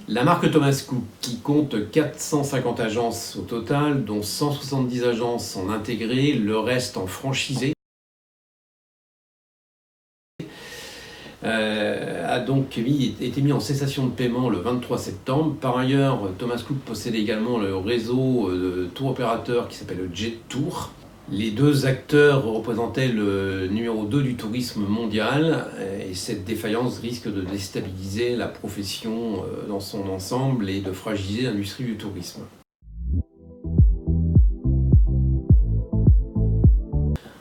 La marque Thomas Cook, qui compte 450 agences au total, dont 170 agences en intégré, le reste en franchisé, a donc été mis en cessation de paiement le 23 septembre. Par ailleurs, Thomas Cook possède également le réseau de tour opérateurs qui s'appelle Jet Tour. Les deux acteurs représentaient le numéro 2 du tourisme mondial et cette défaillance risque de déstabiliser la profession dans son ensemble et de fragiliser l'industrie du tourisme.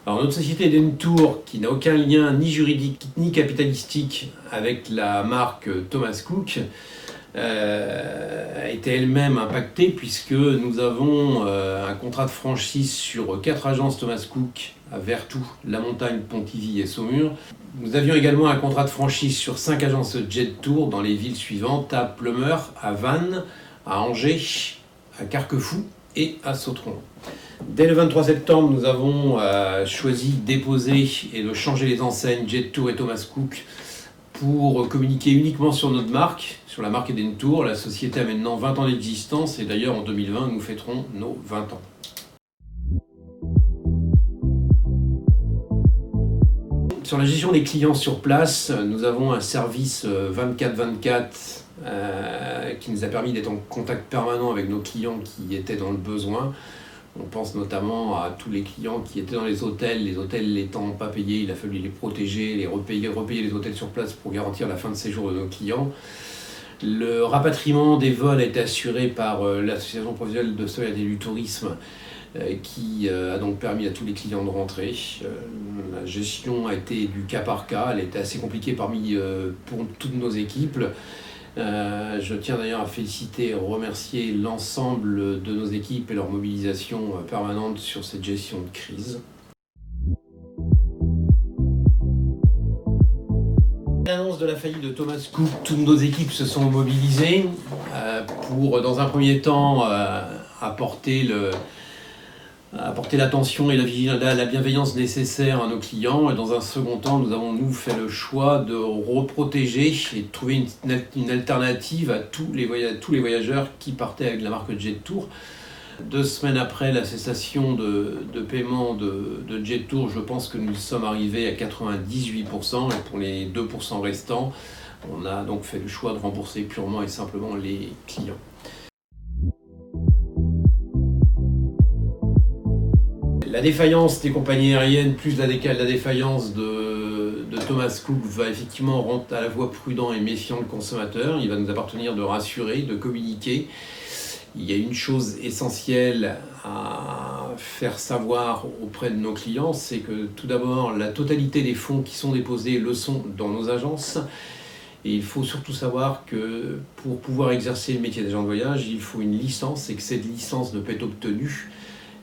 Alors notre société Dentour, qui n'a aucun lien ni juridique ni capitalistique avec la marque Thomas Cook, a été elle-même impactée puisque nous avons un contrat de franchise sur 4 agences Thomas Cook à Vertou, La Montagne, Pontivy et Saumur. Nous avions également un contrat de franchise sur 5 agences Jet Tour dans les villes suivantes, à Pleumeur, à Vannes, à Angers, à Carquefou et à Sautron. Dès le 23 septembre, nous avons choisi de déposer et de changer les enseignes Jet Tour et Thomas Cook pour communiquer uniquement sur notre marque, sur la marque Dentour. La société a maintenant 20 ans d'existence et d'ailleurs en 2020, nous fêterons nos 20 ans. Sur la gestion des clients sur place, nous avons un service 24/24 qui nous a permis d'être en contact permanent avec nos clients qui étaient dans le besoin. On pense notamment à tous les clients qui étaient dans les hôtels n'étant pas payés, il a fallu les protéger, les repayer les hôtels sur place pour garantir la fin de séjour de nos clients. Le rapatriement des vols a été assuré par l'association professionnelle de solidarité du tourisme qui a donc permis à tous les clients de rentrer. La gestion a été du cas par cas, elle était assez compliquée pour toutes nos équipes. Je tiens d'ailleurs à féliciter et remercier l'ensemble de nos équipes et leur mobilisation permanente sur cette gestion de crise. À l'annonce de la faillite de Thomas Cook, toutes nos équipes se sont mobilisées pour, dans un premier temps, apporter l'attention et la bienveillance nécessaires à nos clients. Et dans un second temps, nous avons fait le choix de reprotéger et de trouver une alternative à tous les voyageurs qui partaient avec la marque Jet Tour. 2 semaines après la cessation de paiement de Jet Tour, je pense que nous sommes arrivés à 98%. Et pour les 2% restants, on a donc fait le choix de rembourser purement et simplement les clients. La défaillance des compagnies aériennes plus la défaillance de Thomas Cook va effectivement rendre à la fois prudent et méfiant le consommateur. Il va nous appartenir de rassurer, de communiquer. Il y a une chose essentielle à faire savoir auprès de nos clients, c'est que tout d'abord, la totalité des fonds qui sont déposés le sont dans nos agences. Et il faut surtout savoir que pour pouvoir exercer le métier d'agent de voyage, il faut une licence et que cette licence ne peut être obtenue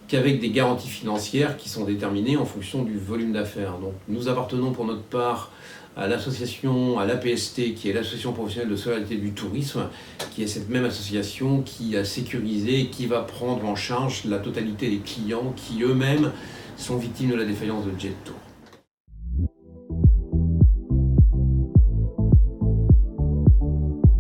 qu'avec des garanties financières qui sont déterminées en fonction du volume d'affaires. Donc nous appartenons pour notre part à l'association, à l'APST, qui est l'association professionnelle de solidarité du tourisme, qui est cette même association qui a sécurisé et qui va prendre en charge la totalité des clients qui eux-mêmes sont victimes de la défaillance de Jet Tour.